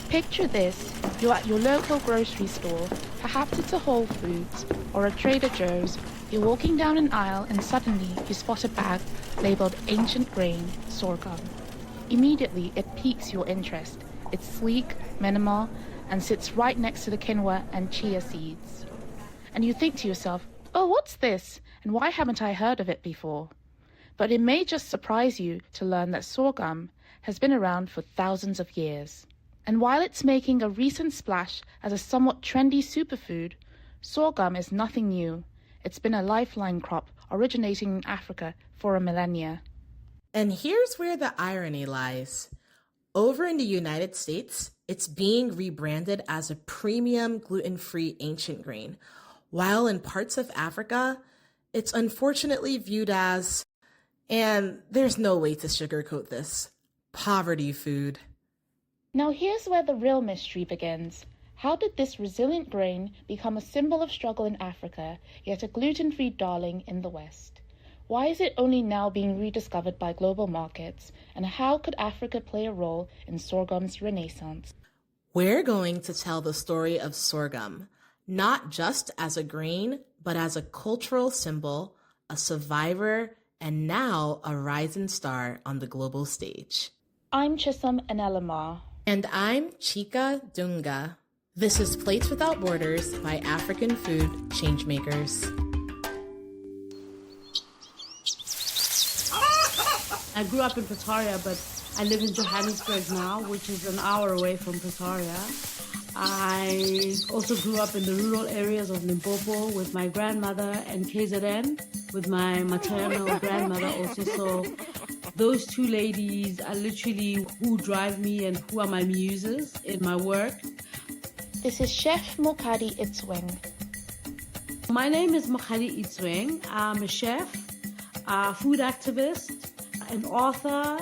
Picture this, you're at your local grocery store, perhaps it's a Whole Foods or a Trader Joe's. You're walking down an aisle and suddenly you spot a bag labeled ancient grain, sorghum. Immediately it piques your interest. It's sleek, minimal, and sits right next to the quinoa and chia seeds. And you think to yourself, oh, what's this? And why haven't I heard of it before? But it may just surprise you to learn that sorghum has been around for thousands of years. And while it's making a recent splash as a somewhat trendy superfood, sorghum is nothing new. It's been a lifeline crop originating in Africa for a millennia. And here's where the irony lies. Over in the United States, it's being rebranded as a premium gluten-free ancient grain, while in parts of Africa, it's unfortunately viewed as, and there's no way to sugarcoat this, poverty food. Now here's where the real mystery begins. How did this resilient grain become a symbol of struggle in Africa, yet a gluten-free darling in the West? Why is it only now being rediscovered by global markets? And how could Africa play a role in sorghum's renaissance? We're going to tell the story of sorghum, not just as a grain, but as a cultural symbol, a survivor, and now a rising star on the global stage. I'm Chisholm Enelamar. And I'm Chika Dunga. This is Plates Without Borders by African Food Changemakers. I grew up in Pretoria, but I live in Johannesburg now, which is an hour away from Pretoria. I also grew up in the rural areas of Limpopo with my grandmother, and KZN with my maternal grandmother also. So those two ladies are literally who drive me and who are my muses in my work. This is Chef Mokadi Itsweng. My name is Mokadi Itsweng. I'm a chef, a food activist, an author,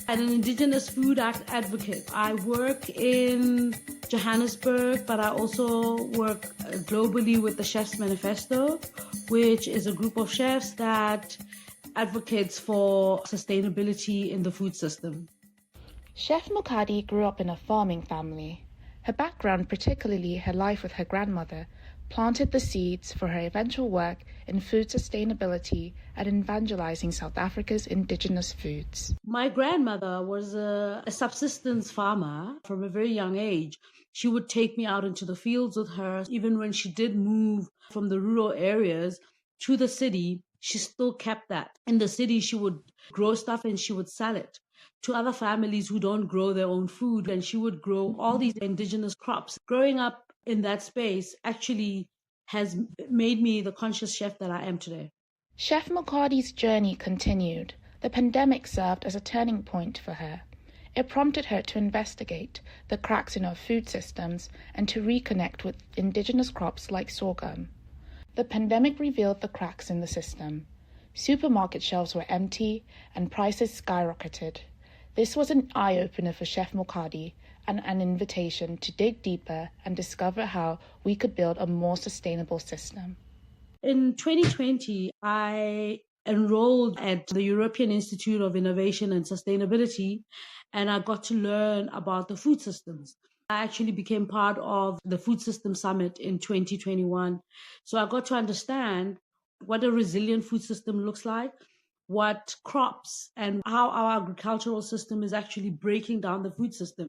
and an indigenous food advocate. I work in Johannesburg, but I also work globally with the Chef's Manifesto, which is a group of chefs that advocates for sustainability in the food system. Chef Mokadi grew up in a farming family. Her background, particularly her life with her grandmother, planted the seeds for her eventual work in food sustainability and evangelizing South Africa's indigenous foods. My grandmother was a subsistence farmer from a very young age. She would take me out into the fields with her. Even when she did move from the rural areas to the city, she still kept that. In the city, she would grow stuff and she would sell it to other families who don't grow their own food. And she would grow all these indigenous crops. Growing up in that space actually has made me the conscious chef that I am today. Chef Mokadi's journey continued. The pandemic served as a turning point for her. It prompted her to investigate the cracks in our food systems and to reconnect with indigenous crops like sorghum. The pandemic revealed the cracks in the system. Supermarket shelves were empty and prices skyrocketed. This was an eye-opener for Chef Mokadi and an invitation to dig deeper and discover how we could build a more sustainable system. In 2020, I enrolled at the European Institute of Innovation and Sustainability, and I got to learn about the food systems. I actually became part of the Food System Summit in 2021. So I got to understand what a resilient food system looks like, what crops and how our agricultural system is actually breaking down the food system,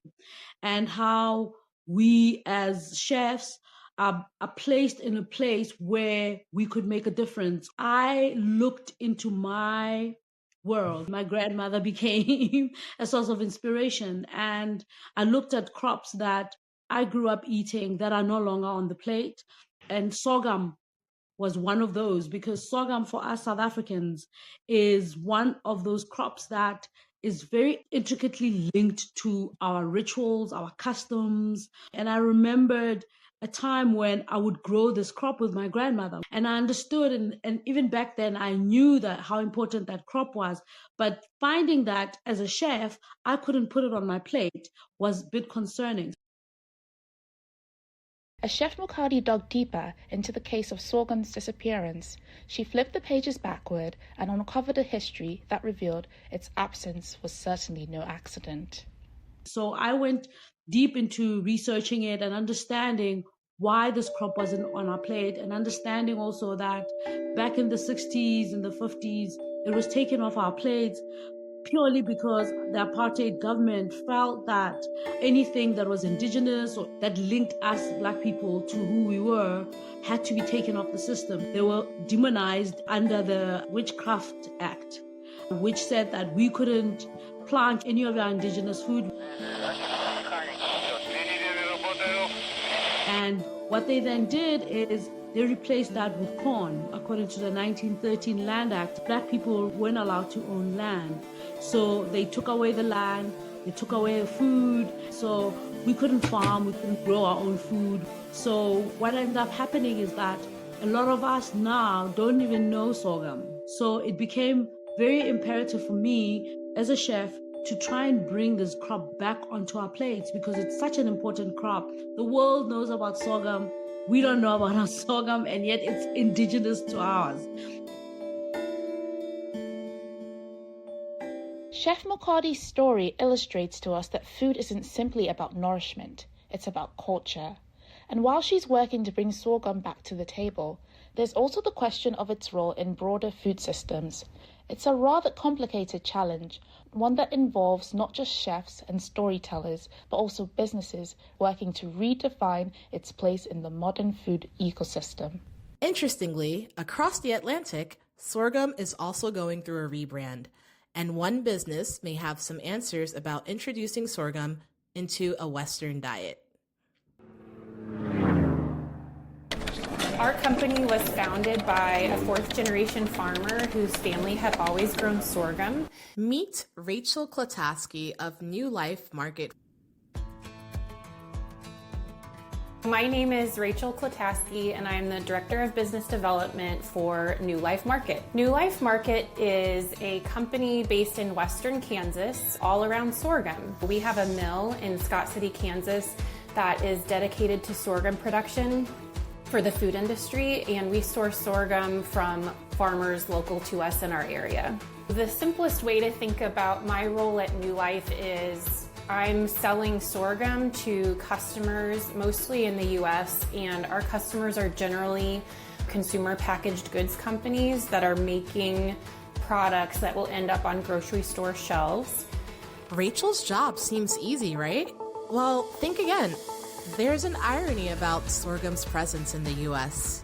and how we as chefs are placed in a place where we could make a difference. I looked into my world. My grandmother became a source of inspiration, and I looked at crops that I grew up eating that are no longer on the plate, and sorghum was one of those, because sorghum for us South Africans is one of those crops that is very intricately linked to our rituals, our customs. And I remembered a time when I would grow this crop with my grandmother, and I understood, and even back then I knew that how important that crop was, but finding that as a chef I couldn't put it on my plate was a bit concerning. As Chef Mokadi dug deeper into the case of sorghum's disappearance, she flipped the pages backward and uncovered a history that revealed its absence was certainly no accident. So I went deep into researching it and understanding why this crop wasn't on our plate, and understanding also that back in the 60s and the 50s, it was taken off our plates purely because the apartheid government felt that anything that was indigenous or that linked us black people to who we were had to be taken off the system. They were demonized under the Witchcraft Act, which said that we couldn't plant any of our indigenous food. And what they then did is they replaced that with corn. According to the 1913 Land Act, black people weren't allowed to own land. So they took away the land, they took away the food, so we couldn't farm, we couldn't grow our own food. So what ended up happening is that a lot of us now don't even know sorghum. So it became very imperative for me as a chef to try and bring this crop back onto our plates because it's such an important crop. The world knows about sorghum. We don't know about our sorghum, and yet it's indigenous to ours. Chef Mokardi's story illustrates to us that food isn't simply about nourishment, it's about culture. And while she's working to bring sorghum back to the table, there's also the question of its role in broader food systems. It's a rather complicated challenge, one that involves not just chefs and storytellers, but also businesses working to redefine its place in the modern food ecosystem. Interestingly, across the Atlantic, sorghum is also going through a rebrand, and one business may have some answers about introducing sorghum into a Western diet. Our company was founded by a fourth-generation farmer whose family had always grown sorghum. Meet Rachel Klataski of New Life Market. My name is Rachel Klataski, and I am the Director of Business Development for New Life Market. New Life Market is a company based in western Kansas, all around sorghum. We have a mill in Scott City, Kansas, that is dedicated to sorghum production for the food industry, and we source sorghum from farmers local to us in our area. The simplest way to think about my role at New Life is I'm selling sorghum to customers mostly in the US, and our customers are generally consumer packaged goods companies that are making products that will end up on grocery store shelves. Rachel's job seems easy, right? Well, think again. There's an irony about sorghum's presence in the US.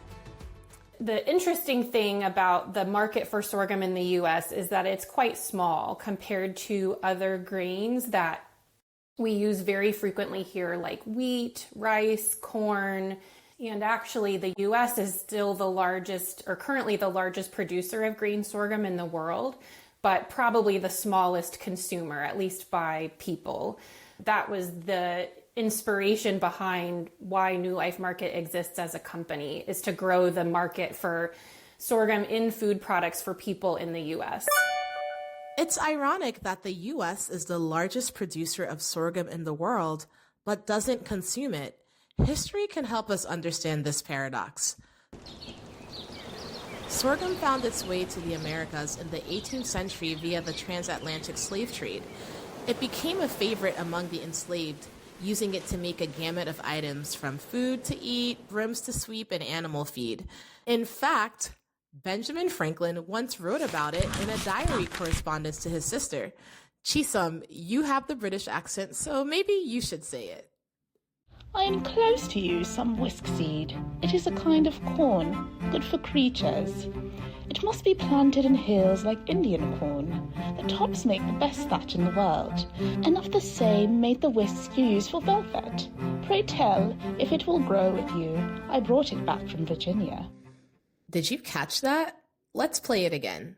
The interesting thing about the market for sorghum in the US is that it's quite small compared to other grains that we use very frequently here, like wheat, rice, corn, and actually the US is still the largest, or currently the largest producer of green sorghum in the world, but probably the smallest consumer, at least by people. That was the inspiration behind why New Life Market exists as a company, is to grow the market for sorghum in food products for people in the US. It's ironic that the US is the largest producer of sorghum in the world, but doesn't consume it. History can help us understand this paradox. Sorghum found its way to the Americas in the 18th century via the transatlantic slave trade. It became a favorite among the enslaved, using it to make a gamut of items from food to eat, brooms to sweep, and animal feed. In fact, Benjamin Franklin once wrote about it in a diary correspondence to his sister. Chisom, you have the British accent, so maybe you should say it. I enclose to you some whisk seed. It is a kind of corn, good for creatures. It must be planted in hills like Indian corn. The tops make the best thatch in the world, and of the same made the whisks you use for velvet. Pray tell if it will grow with you. I brought it back from Virginia. Did you catch that? Let's play it again.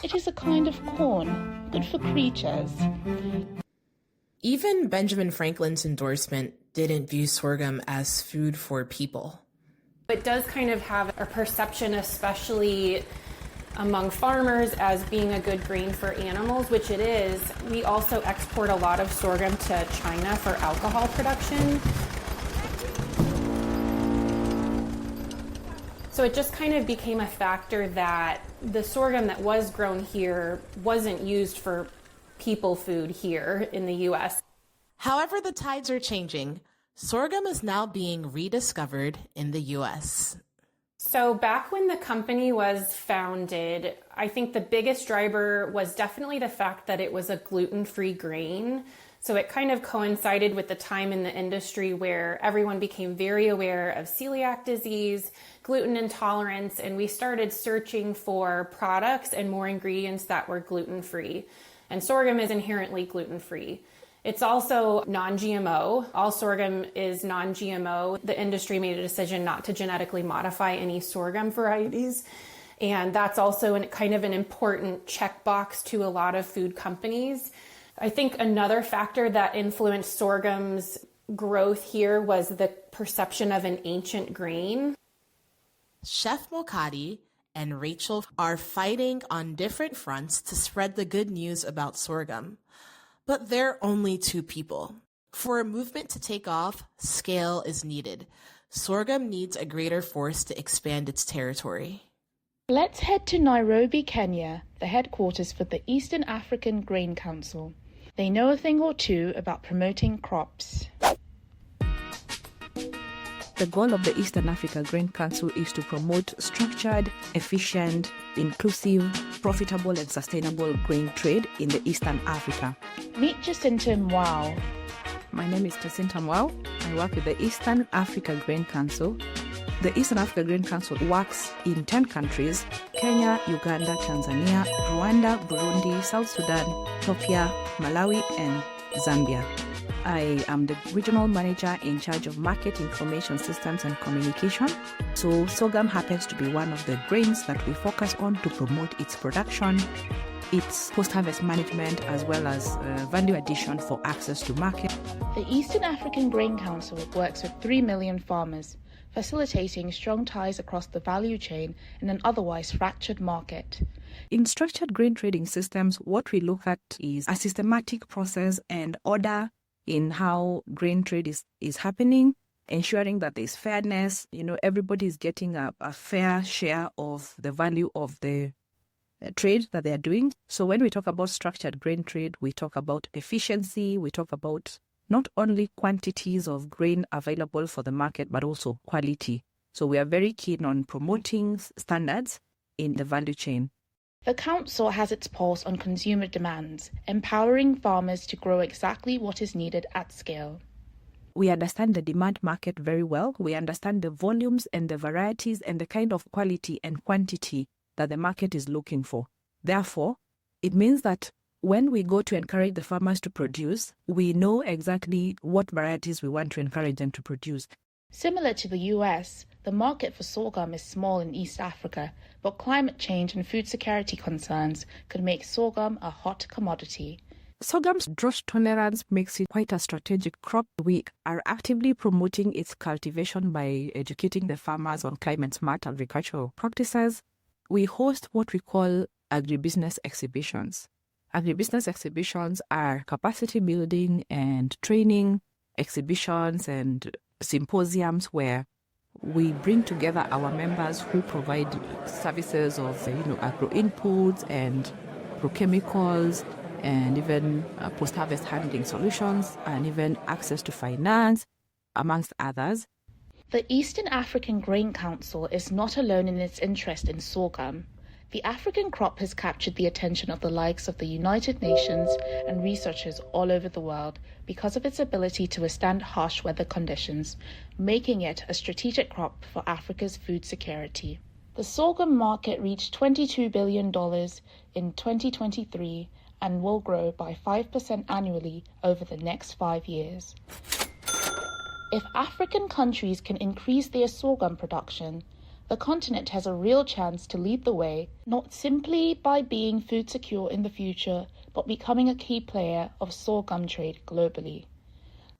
It is a kind of corn, good for creatures. Even Benjamin Franklin's endorsement didn't view sorghum as food for people. It does kind of have a perception, especially among farmers, as being a good grain for animals, which it is. We also export a lot of sorghum to China for alcohol production. So it just kind of became a factor that the sorghum that was grown here wasn't used for people food here in the US. However, the tides are changing. Sorghum is now being rediscovered in the U.S. So back when the company was founded, I think the biggest driver was definitely the fact that it was a gluten-free grain. So it kind of coincided with the time in the industry where everyone became very aware of celiac disease, gluten intolerance, and we started searching for products and more ingredients that were gluten-free. And sorghum is inherently gluten-free. It's also non-GMO. All sorghum is non-GMO. The industry made a decision not to genetically modify any sorghum varieties. And that's also kind of an important checkbox to a lot of food companies. I think another factor that influenced sorghum's growth here was the perception of an ancient grain. Chef Mokadi and Rachel are fighting on different fronts to spread the good news about sorghum. But they're only two people. For a movement to take off, scale is needed. Sorghum needs a greater force to expand its territory. Let's head to Nairobi, Kenya, the headquarters for the Eastern African Grain Council. They know a thing or two about promoting crops. The goal of the Eastern Africa Grain Council is to promote structured, efficient, inclusive, profitable and sustainable grain trade in the Eastern Africa. Meet Jacinta Mwao. My name is Jacinta Mwao. I work with the Eastern Africa Grain Council. The Eastern Africa Grain Council works in 10 countries: Kenya, Uganda, Tanzania, Rwanda, Burundi, South Sudan, Ethiopia, Malawi, and Zambia. I am the regional manager in charge of market information systems and communication. So sorghum happens to be one of the grains that we focus on to promote its production, its post-harvest management, as well as value addition for access to market. The Eastern African Grain Council works with 3 million farmers, facilitating strong ties across the value chain in an otherwise fractured market. In structured grain trading systems, what we look at is a systematic process and order in how grain trade is happening, ensuring that there's fairness, everybody is getting a fair share of the value of the trade that they are doing. So when we talk about structured grain trade, we talk about efficiency, we talk about not only quantities of grain available for the market, but also quality. So we are very keen on promoting standards in the value chain. The Council has its pulse on consumer demands, empowering farmers to grow exactly what is needed at scale. We understand the demand market very well. We understand the volumes and the varieties and the kind of quality and quantity that the market is looking for. Therefore, it means that when we go to encourage the farmers to produce, we know exactly what varieties we want to encourage them to produce. Similar to the US, the market for sorghum is small in East Africa, but climate change and food security concerns could make sorghum a hot commodity. Sorghum's drought tolerance makes it quite a strategic crop. We are actively promoting its cultivation by educating the farmers on climate-smart agricultural practices. We host what we call agribusiness exhibitions. Agribusiness exhibitions are capacity building and training exhibitions and symposiums where we bring together our members who provide services of agro inputs and agrochemicals and even post-harvest handling solutions and even access to finance, amongst others. The Eastern African Grain Council is not alone in its interest in sorghum. The African crop has captured the attention of the likes of the United Nations and researchers all over the world because of its ability to withstand harsh weather conditions, making it a strategic crop for Africa's food security. The sorghum market reached $22 billion in 2023 and will grow by 5% annually over the next 5 years. If African countries can increase their sorghum production, the continent has a real chance to lead the way, not simply by being food secure in the future, but becoming a key player of sorghum trade globally.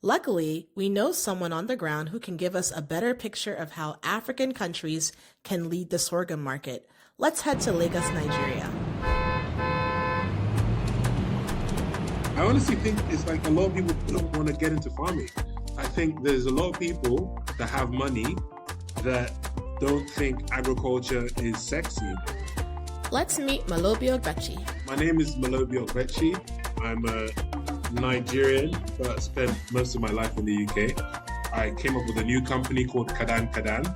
Luckily, we know someone on the ground who can give us a better picture of how African countries can lead the sorghum market. Let's head to Lagos, Nigeria. I honestly think it's like a lot of people don't want to get into farming. I think there's a lot of people that have money that don't think agriculture is sexy. Let's meet Malobi Ogbechi. My name is Malobi Ogbechi. I'm a Nigerian, but spent most of my life in the UK. I came up with a new company called Kadan Kadan,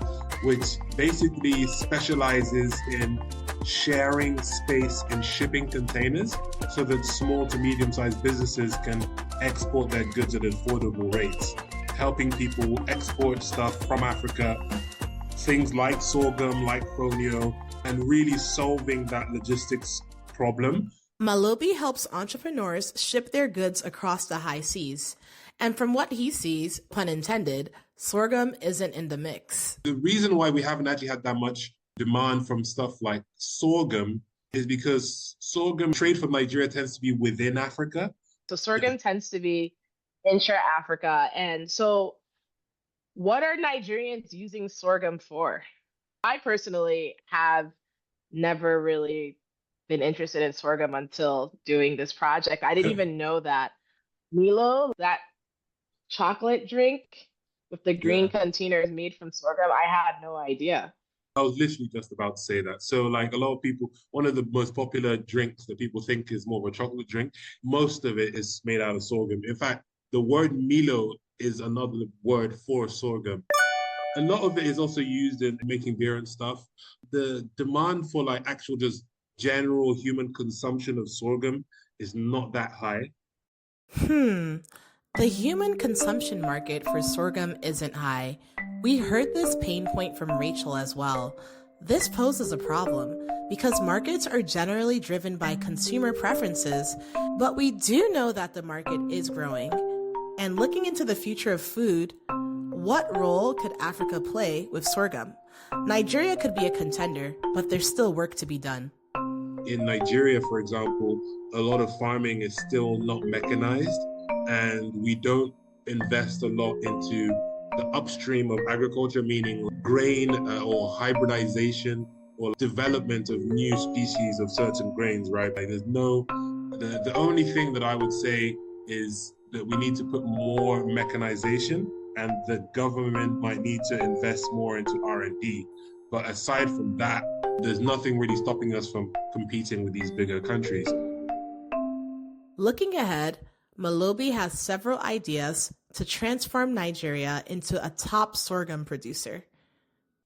which basically specializes in sharing space in shipping containers so that small to medium-sized businesses can export their goods at affordable rates, helping people export stuff from Africa, things like sorghum, like fonio, and really solving that logistics problem. Malobi helps entrepreneurs ship their goods across the high seas. And from what he sees, pun intended, sorghum isn't in the mix. The reason why we haven't actually had that much demand from stuff like sorghum is because sorghum trade from Nigeria tends to be within Africa. So sorghum tends to be intra-Africa. And so what are Nigerians using sorghum for? I personally have never really been interested in sorghum until doing this project. I didn't even know that Milo, that chocolate drink with the green container, is made from sorghum. I had no idea. I was literally just about to say that. So like a lot of people, one of the most popular drinks that people think is more of a chocolate drink, most of it is made out of sorghum. In fact, the word Milo is another word for sorghum. A lot of it is also used in making beer and stuff. The demand for like actual just general human consumption of sorghum is not that high. The human consumption market for sorghum isn't high. We heard this pain point from Rachel as well. This poses a problem because markets are generally driven by consumer preferences, but we do know that the market is growing. And looking into the future of food, what role could Africa play with sorghum? Nigeria could be a contender, but there's still work to be done. In Nigeria, for example, a lot of farming is still not mechanized, and we don't invest a lot into the upstream of agriculture, meaning grain or hybridization or development of new species of certain grains, right? Like the only thing that I would say is that we need to put more mechanization, and the government might need to invest more into R&D. But aside from that, there's nothing really stopping us from competing with these bigger countries. Looking ahead, Malobi has several ideas to transform Nigeria into a top sorghum producer.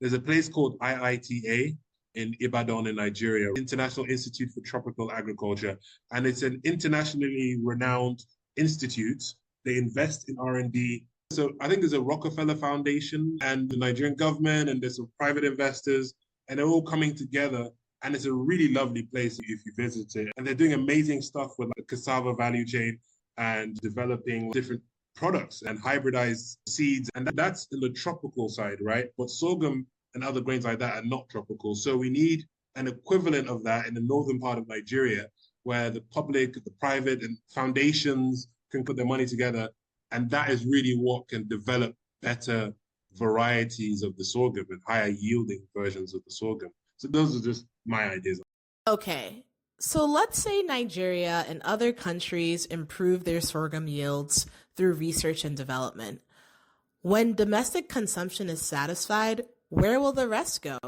There's a place called IITA in Ibadan in Nigeria, International Institute for Tropical Agriculture, and it's an internationally renowned institute. They invest in R&D. So I think there's a Rockefeller Foundation and the Nigerian government, and there's some private investors, and they're all coming together. And it's a really lovely place if you visit it. And they're doing amazing stuff with the cassava value chain and developing different products and hybridized seeds. And that's in the tropical side, right? But sorghum and other grains like that are not tropical. So we need an equivalent of that in the northern part of Nigeria, where the public, the private, and foundations can put their money together. And that is really what can develop better varieties of the sorghum and higher yielding versions of the sorghum. So those are just my ideas. Okay, so let's say Nigeria and other countries improve their sorghum yields through research and development. When domestic consumption is satisfied, where will the rest go?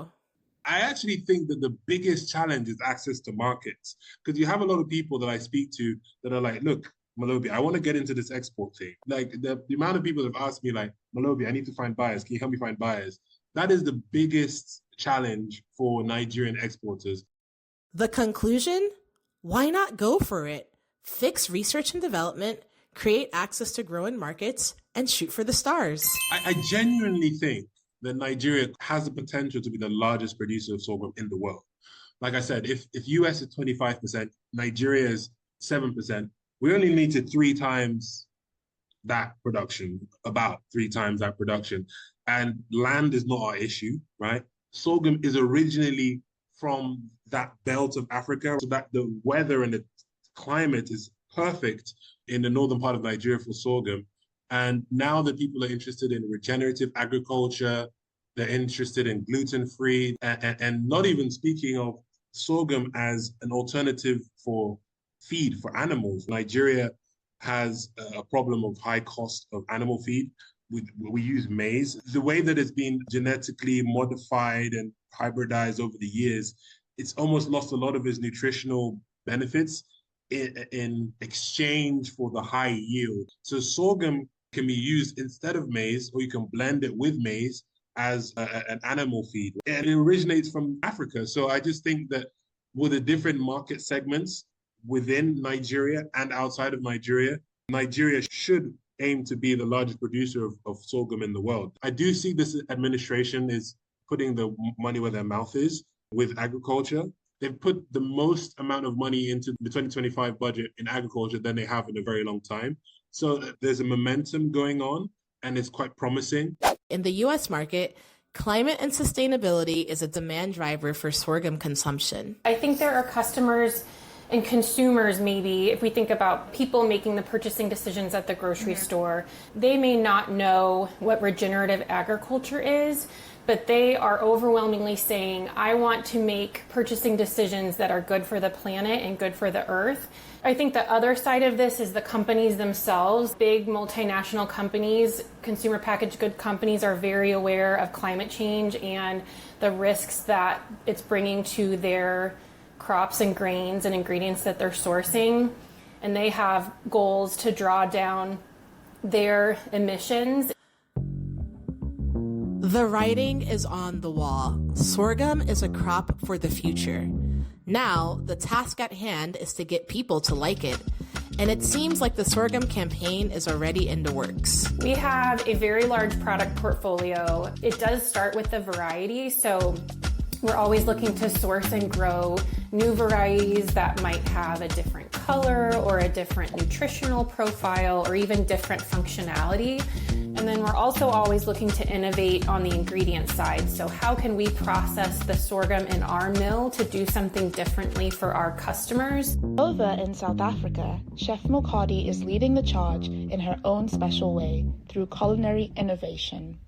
I actually think that the biggest challenge is access to markets, because you have a lot of people that I speak to that are like, look, Malobi, I want to get into this export thing. Like the amount of people that have asked me like, Malobi, I need to find buyers. Can you help me find buyers? That is the biggest challenge for Nigerian exporters. The conclusion? Why not go for it? Fix research and development, create access to growing markets, and shoot for the stars. I genuinely think that Nigeria has the potential to be the largest producer of sorghum in the world. Like I said, if US is 25%, Nigeria is 7%, we only need to 3 times that production, about 3 times that production. And land is not our issue, right? Sorghum is originally from that belt of Africa, so that the weather and the climate is perfect in the northern part of Nigeria for sorghum. And now that people are interested in regenerative agriculture, they're interested in gluten-free, and not even speaking of sorghum as an alternative for feed for animals. Nigeria has a problem of high cost of animal feed. We use maize. The way that it's been genetically modified and hybridized over the years, it's almost lost a lot of its nutritional benefits. in exchange for the high yield. So sorghum can be used instead of maize, or you can blend it with maize as an animal feed. And it originates from Africa. So I just think that with the different market segments within Nigeria and outside of Nigeria, Nigeria should aim to be the largest producer of sorghum in the world. I do see this administration is putting the money where their mouth is with agriculture. They've put the most amount of money into the 2025 budget in agriculture than they have in a very long time. So there's a momentum going on, and it's quite promising. In the U.S. market, climate and sustainability is a demand driver for sorghum consumption. I think there are customers and consumers, maybe, if we think about people making the purchasing decisions at the grocery store, they may not know what regenerative agriculture is, but they are overwhelmingly saying, I want to make purchasing decisions that are good for the planet and good for the earth. I think the other side of this is the companies themselves. Big multinational companies, consumer packaged good companies, are very aware of climate change and the risks that it's bringing to their crops and grains and ingredients that they're sourcing. And they have goals to draw down their emissions. The writing is on the wall. Sorghum is a crop for the future. Now, the task at hand is to get people to like it. And it seems like the sorghum campaign is already in the works. We have a very large product portfolio. It does start with the variety, so we're always looking to source and grow new varieties that might have a different color or a different nutritional profile or even different functionality. And then we're also always looking to innovate on the ingredient side. So how can we process the sorghum in our mill to do something differently for our customers? Over in South Africa, Chef Mokadi is leading the charge in her own special way through culinary innovation.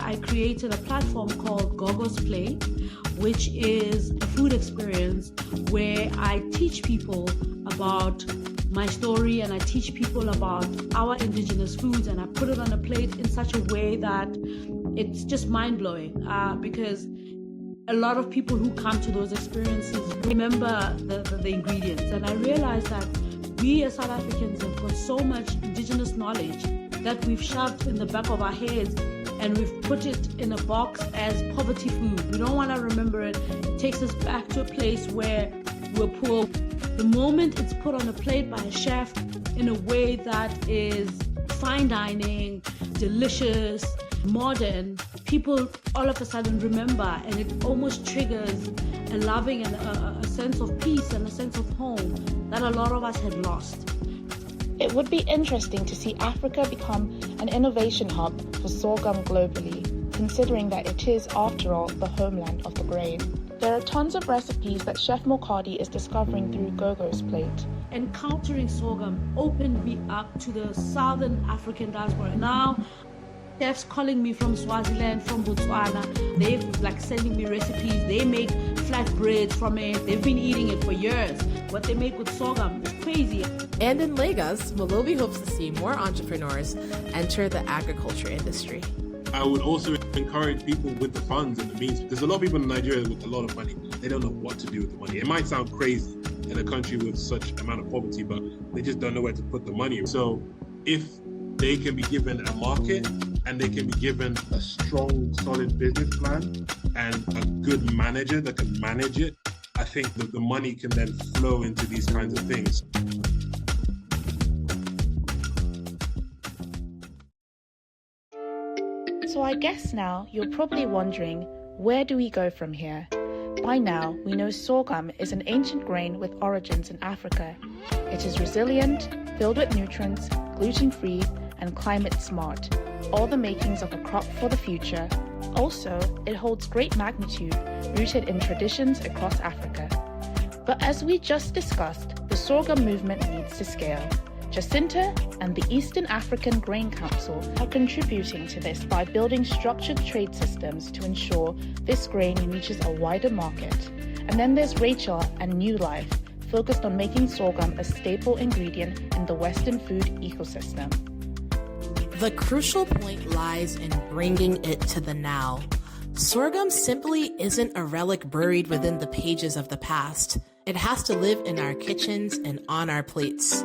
I created a platform called Gogo's Play, which is a food experience where I teach people about my story and I teach people about our indigenous foods, and I put it on a plate in such a way that it's just mind-blowing because a lot of people who come to those experiences remember the ingredients, and I realized that we as South Africans have got so much indigenous knowledge that we've shoved in the back of our heads and we've put it in a box as poverty food. We don't want to remember it. It takes us back to a place where we're poor. The moment it's put on a plate by a chef in a way that is fine dining, delicious, modern, people all of a sudden remember, and it almost triggers a loving and a sense of peace and a sense of home that a lot of us had lost. It would be interesting to see Africa become an innovation hub for sorghum globally, considering that it is, after all, the homeland of the grain. There are tons of recipes that Chef Mokadi is discovering through Gogo's Plate. Encountering sorghum opened me up to the Southern African diaspora. Now, chefs calling me from Swaziland, from Botswana, they've sending me recipes. They make flatbreads from it. They've been eating it for years. What they make with sorghum is crazy. And in Lagos, Molobi hopes to see more entrepreneurs enter the agriculture industry. I would also encourage people with the funds and the means. There's a lot of people in Nigeria with a lot of money. They don't know what to do with the money. It might sound crazy in a country with such amount of poverty, but they just don't know where to put the money. So if they can be given a market and they can be given a strong, solid business plan and a good manager that can manage it, I think that the money can then flow into these kinds of things. So I guess now you're probably wondering, where do we go from here? By now, we know sorghum is an ancient grain with origins in Africa. It is resilient, filled with nutrients, gluten-free, and climate smart, all the makings of a crop for the future. Also, it holds great magnitude, rooted in traditions across Africa. But as we just discussed, the sorghum movement needs to scale. Jacinta and the Eastern African Grain Council are contributing to this by building structured trade systems to ensure this grain reaches a wider market. And then there's Rachel and New Life, focused on making sorghum a staple ingredient in the Western food ecosystem. The crucial point lies in bringing it to the now. Sorghum simply isn't a relic buried within the pages of the past. It has to live in our kitchens and on our plates.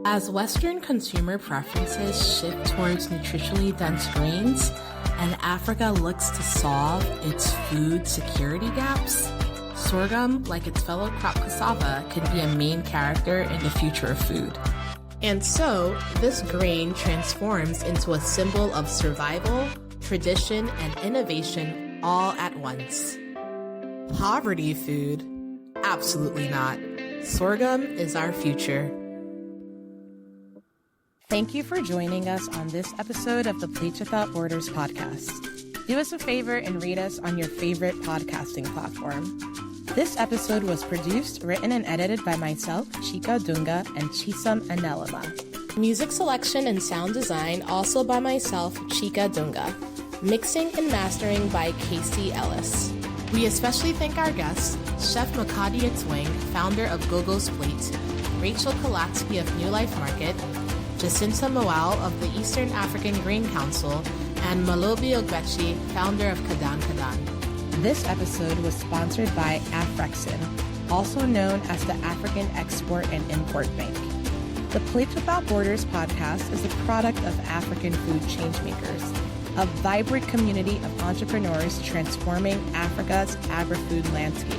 As Western consumer preferences shift towards nutritionally dense grains, and Africa looks to solve its food security gaps, sorghum, like its fellow crop cassava, can be a main character in the future of food. And so, this grain transforms into a symbol of survival, tradition, and innovation all at once. Poverty food? Absolutely not. Sorghum is our future. Thank you for joining us on this episode of the Plates Without Borders podcast. Do us a favor and rate us on your favorite podcasting platform. This episode was produced, written, and edited by myself, Chika Dunga, and Chisam Anelala. Music selection and sound design also by myself, Chika Dunga. Mixing and mastering by Casey Ellis. We especially thank our guests, Chef Makadi Etzwing, founder of Gogo's Plate, Rachel Kalatsky of New Life Market, Jacinta Moal of the Eastern African Grain Council, and Malobi Ogbechi, founder of Kadan Kadan. This episode was sponsored by Afrexim, also known as the African Export and Import Bank. The Plates Without Borders podcast is a product of African Food Changemakers, a vibrant community of entrepreneurs transforming Africa's agri-food landscape.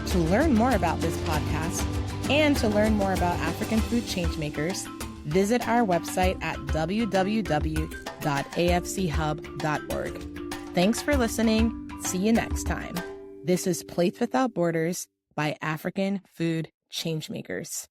To learn more about this podcast and to learn more about African Food Changemakers, visit our website at www.afchub.org. Thanks for listening. See you next time. This is Plates Without Borders by African Food Changemakers.